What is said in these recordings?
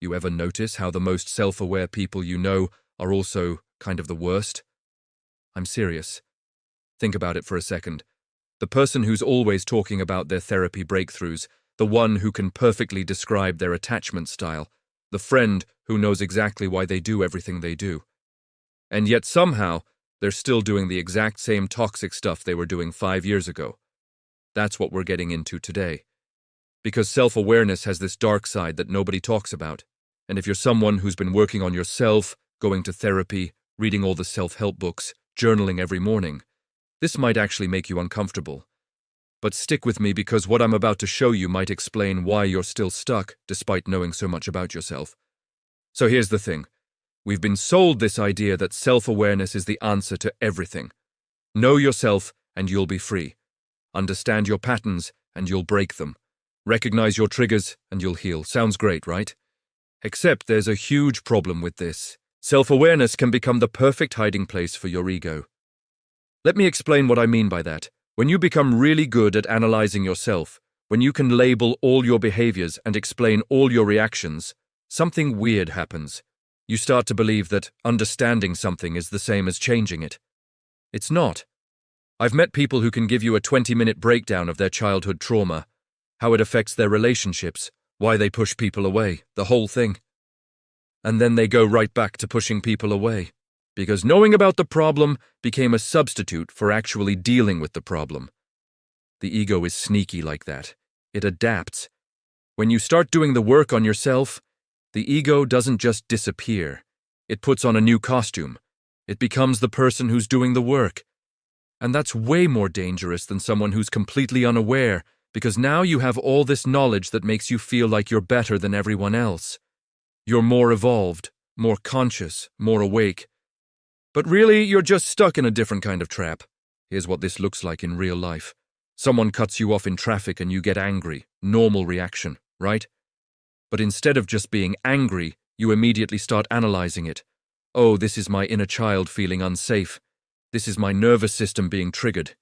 You ever notice how the most self-aware people you know are also kind of the worst? I'm serious. Think about it for a second. The person who's always talking about their therapy breakthroughs, the one who can perfectly describe their attachment style, the friend who knows exactly why they do everything they do. And yet somehow, they're still doing the exact same toxic stuff they were doing 5 years ago. That's what we're getting into today. Because self-awareness has this dark side that nobody talks about. And if you're someone who's been working on yourself, going to therapy, reading all the self-help books, journaling every morning, this might actually make you uncomfortable. But stick with me because what I'm about to show you might explain why you're still stuck despite knowing so much about yourself. So here's the thing. We've been sold this idea that self-awareness is the answer to everything. Know yourself and you'll be free. Understand your patterns and you'll break them. Recognize your triggers and you'll heal. Sounds great, right? Except there's a huge problem with this. Self-awareness can become the perfect hiding place for your ego. Let me explain what I mean by that. When you become really good at analyzing yourself, when you can label all your behaviors and explain all your reactions, something weird happens. You start to believe that understanding something is the same as changing it. It's not. I've met people who can give you a 20-minute breakdown of their childhood trauma, how it affects their relationships, why they push people away, the whole thing. And then they go right back to pushing people away, because knowing about the problem became a substitute for actually dealing with the problem. The ego is sneaky like that. It adapts. When you start doing the work on yourself, the ego doesn't just disappear. It puts on a new costume. It becomes the person who's doing the work. And that's way more dangerous than someone who's completely unaware, because now you have all this knowledge that makes you feel like you're better than everyone else. You're more evolved, more conscious, more awake. But really, you're just stuck in a different kind of trap. Here's what this looks like in real life. Someone cuts you off in traffic and you get angry. Normal reaction, right? But instead of just being angry, you immediately start analyzing it. Oh, this is my inner child feeling unsafe. This is my nervous system being triggered.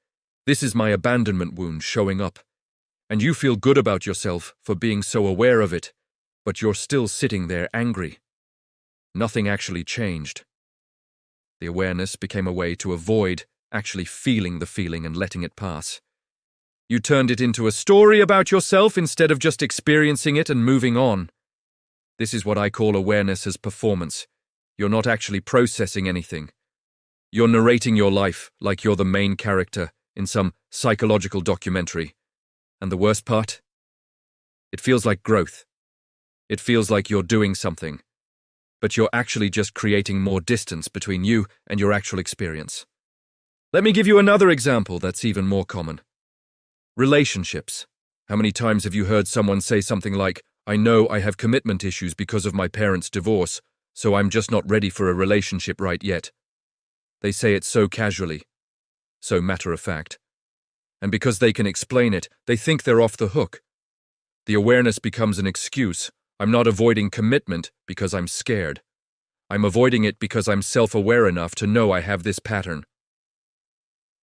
This is my abandonment wound showing up. And you feel good about yourself for being so aware of it, but you're still sitting there angry. Nothing actually changed. The awareness became a way to avoid actually feeling the feeling and letting it pass. You turned it into a story about yourself instead of just experiencing it and moving on. This is what I call awareness as performance. You're not actually processing anything. You're narrating your life like you're the main character in some psychological documentary. And the worst part? It feels like growth. It feels like you're doing something. But you're actually just creating more distance between you and your actual experience. Let me give you another example that's even more common. Relationships. How many times have you heard someone say something like, I know I have commitment issues because of my parents' divorce, so I'm just not ready for a relationship right yet. They say it so casually, so matter of fact. And because they can explain it, they think they're off the hook. The awareness becomes an excuse. I'm not avoiding commitment because I'm scared. I'm avoiding it because I'm self-aware enough to know I have this pattern.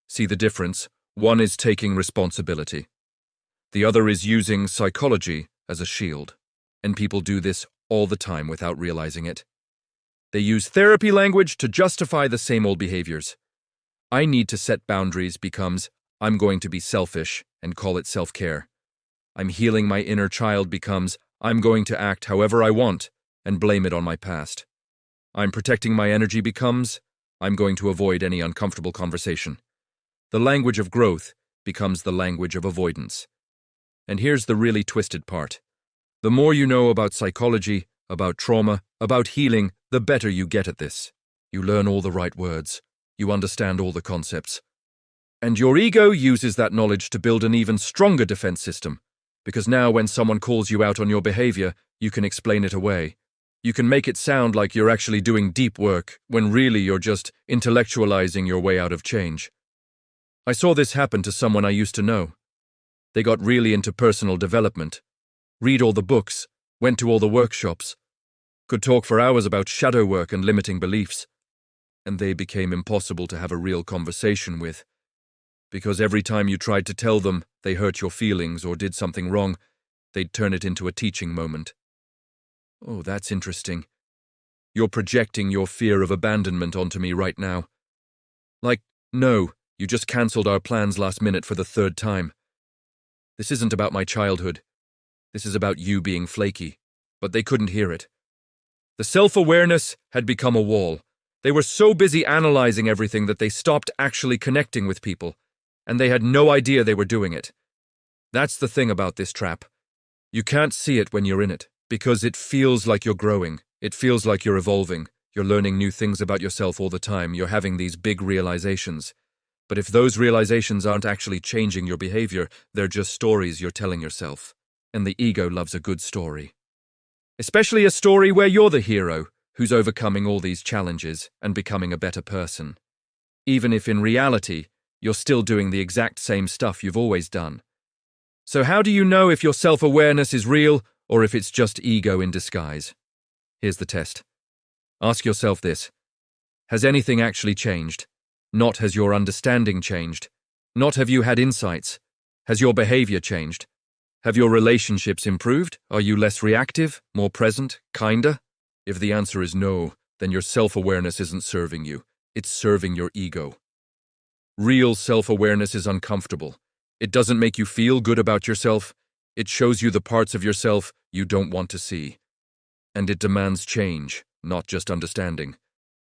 See the difference? One is taking responsibility. The other is using psychology as a shield. And people do this all the time without realizing it. They use therapy language to justify the same old behaviors. I need to set boundaries becomes I'm going to be selfish and call it self-care. I'm healing my inner child becomes I'm going to act however I want and blame it on my past. I'm protecting my energy becomes I'm going to avoid any uncomfortable conversation. The language of growth becomes the language of avoidance. And here's the really twisted part. The more you know about psychology, about trauma, about healing, the better you get at this. You learn all the right words. You understand all the concepts. And your ego uses that knowledge to build an even stronger defense system. Because now when someone calls you out on your behavior, you can explain it away. You can make it sound like you're actually doing deep work, when really you're just intellectualizing your way out of change. I saw this happen to someone I used to know. They got really into personal development, read all the books, went to all the workshops, could talk for hours about shadow work and limiting beliefs. And they became impossible to have a real conversation with. Because every time you tried to tell them they hurt your feelings or did something wrong, they'd turn it into a teaching moment. Oh, that's interesting. You're projecting your fear of abandonment onto me right now. Like, no, you just cancelled our plans last minute for the third time. This isn't about my childhood. This is about you being flaky. But they couldn't hear it. The self-awareness had become a wall. They were so busy analyzing everything that they stopped actually connecting with people, and they had no idea they were doing it. That's the thing about this trap. You can't see it when you're in it, because it feels like you're growing. It feels like you're evolving. You're learning new things about yourself all the time. You're having these big realizations. But if those realizations aren't actually changing your behavior, they're just stories you're telling yourself. And the ego loves a good story. Especially a story where you're the hero, who's overcoming all these challenges and becoming a better person. Even if in reality, you're still doing the exact same stuff you've always done. So how do you know if your self-awareness is real or if it's just ego in disguise? Here's the test. Ask yourself this. Has anything actually changed? Not has your understanding changed. Not have you had insights. Has your behavior changed? Have your relationships improved? Are you less reactive, more present, kinder? If the answer is no, then your self-awareness isn't serving you. It's serving your ego. Real self-awareness is uncomfortable. It doesn't make you feel good about yourself. It shows you the parts of yourself you don't want to see. And it demands change, not just understanding.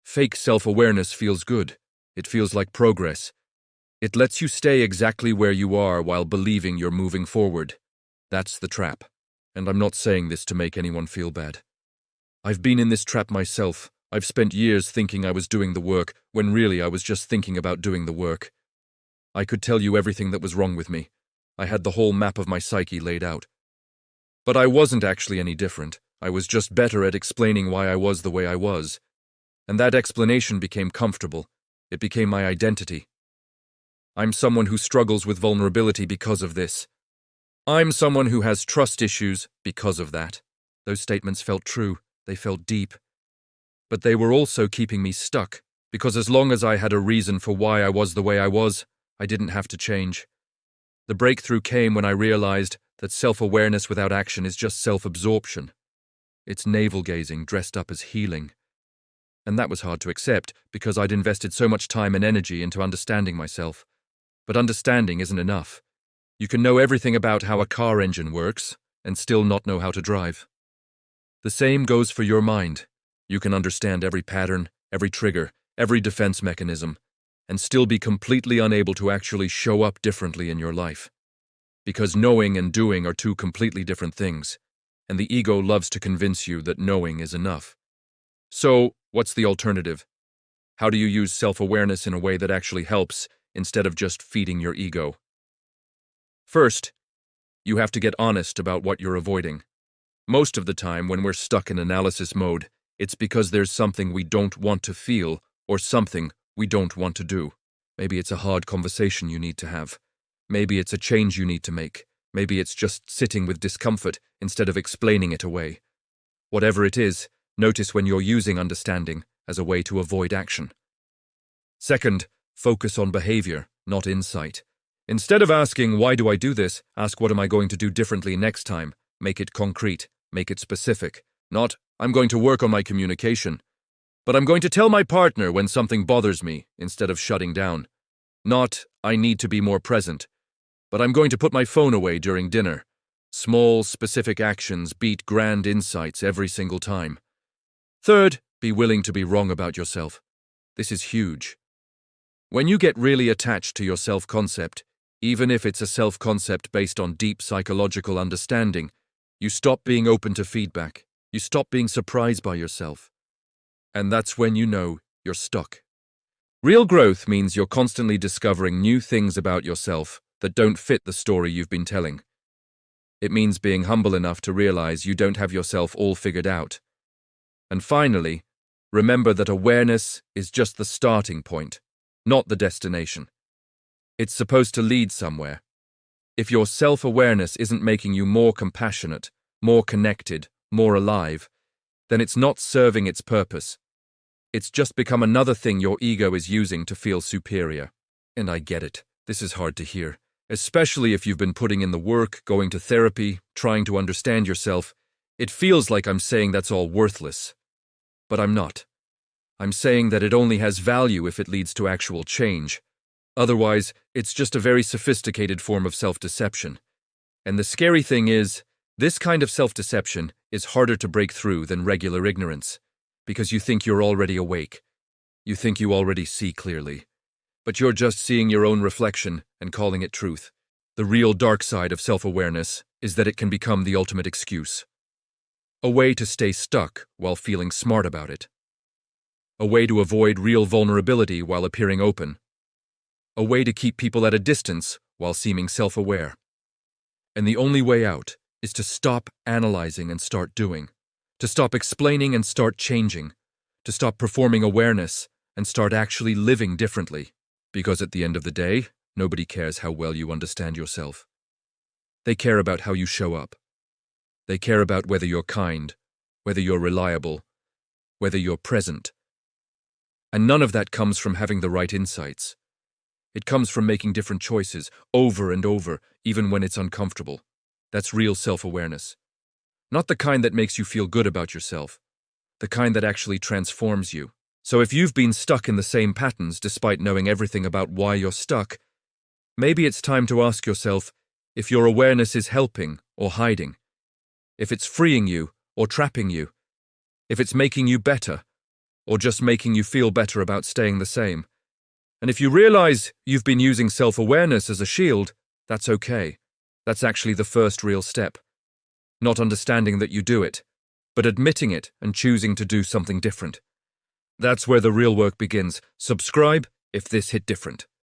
Fake self-awareness feels good. It feels like progress. It lets you stay exactly where you are while believing you're moving forward. That's the trap. And I'm not saying this to make anyone feel bad. I've been in this trap myself. I've spent years thinking I was doing the work, when really I was just thinking about doing the work. I could tell you everything that was wrong with me. I had the whole map of my psyche laid out. But I wasn't actually any different. I was just better at explaining why I was the way I was. And that explanation became comfortable. It became my identity. I'm someone who struggles with vulnerability because of this. I'm someone who has trust issues because of that. Those statements felt true. They felt deep. But they were also keeping me stuck, because as long as I had a reason for why I was the way I was, I didn't have to change. The breakthrough came when I realized that self-awareness without action is just self-absorption. It's navel-gazing dressed up as healing. And that was hard to accept because I'd invested so much time and energy into understanding myself. But understanding isn't enough. You can know everything about how a car engine works and still not know how to drive. The same goes for your mind. You can understand every pattern, every trigger, every defense mechanism, and still be completely unable to actually show up differently in your life. Because knowing and doing are two completely different things, and the ego loves to convince you that knowing is enough. So, what's the alternative? How do you use self-awareness in a way that actually helps, instead of just feeding your ego? First, you have to get honest about what you're avoiding. Most of the time, when we're stuck in analysis mode, it's because there's something we don't want to feel or something we don't want to do. Maybe it's a hard conversation you need to have. Maybe it's a change you need to make. Maybe it's just sitting with discomfort instead of explaining it away. Whatever it is, notice when you're using understanding as a way to avoid action. Second, focus on behavior, not insight. Instead of asking, why do I do this, ask what am I going to do differently next time. Make it concrete, make it specific. Not, I'm going to work on my communication. But I'm going to tell my partner when something bothers me, instead of shutting down. Not, I need to be more present. But I'm going to put my phone away during dinner. Small, specific actions beat grand insights every single time. Third, be willing to be wrong about yourself. This is huge. When you get really attached to your self-concept, even if it's a self-concept based on deep psychological understanding, you stop being open to feedback. You stop being surprised by yourself. And that's when you know you're stuck. Real growth means you're constantly discovering new things about yourself that don't fit the story you've been telling. It means being humble enough to realize you don't have yourself all figured out. And finally, remember that awareness is just the starting point, not the destination. It's supposed to lead somewhere. If your self-awareness isn't making you more compassionate, more connected, more alive, then it's not serving its purpose. It's just become another thing your ego is using to feel superior. And I get it. This is hard to hear, especially if you've been putting in the work, going to therapy, trying to understand yourself. It feels like I'm saying that's all worthless. But I'm not. I'm saying that it only has value if it leads to actual change. Otherwise, it's just a very sophisticated form of self-deception. And the scary thing is, this kind of self-deception is harder to break through than regular ignorance, because you think you're already awake. You think you already see clearly. But you're just seeing your own reflection and calling it truth. The real dark side of self-awareness is that it can become the ultimate excuse. A way to stay stuck while feeling smart about it. A way to avoid real vulnerability while appearing open. A way to keep people at a distance while seeming self-aware. And the only way out is to stop analyzing and start doing. To stop explaining and start changing. To stop performing awareness and start actually living differently. Because at the end of the day, nobody cares how well you understand yourself. They care about how you show up. They care about whether you're kind, whether you're reliable, whether you're present. And none of that comes from having the right insights. It comes from making different choices over and over, even when it's uncomfortable. That's real self-awareness. Not the kind that makes you feel good about yourself, the kind that actually transforms you. So if you've been stuck in the same patterns despite knowing everything about why you're stuck, maybe it's time to ask yourself if your awareness is helping or hiding, if it's freeing you or trapping you, if it's making you better or just making you feel better about staying the same. And if you realize you've been using self-awareness as a shield, that's okay. That's actually the first real step. Not understanding that you do it, but admitting it and choosing to do something different. That's where the real work begins. Subscribe if this hit different.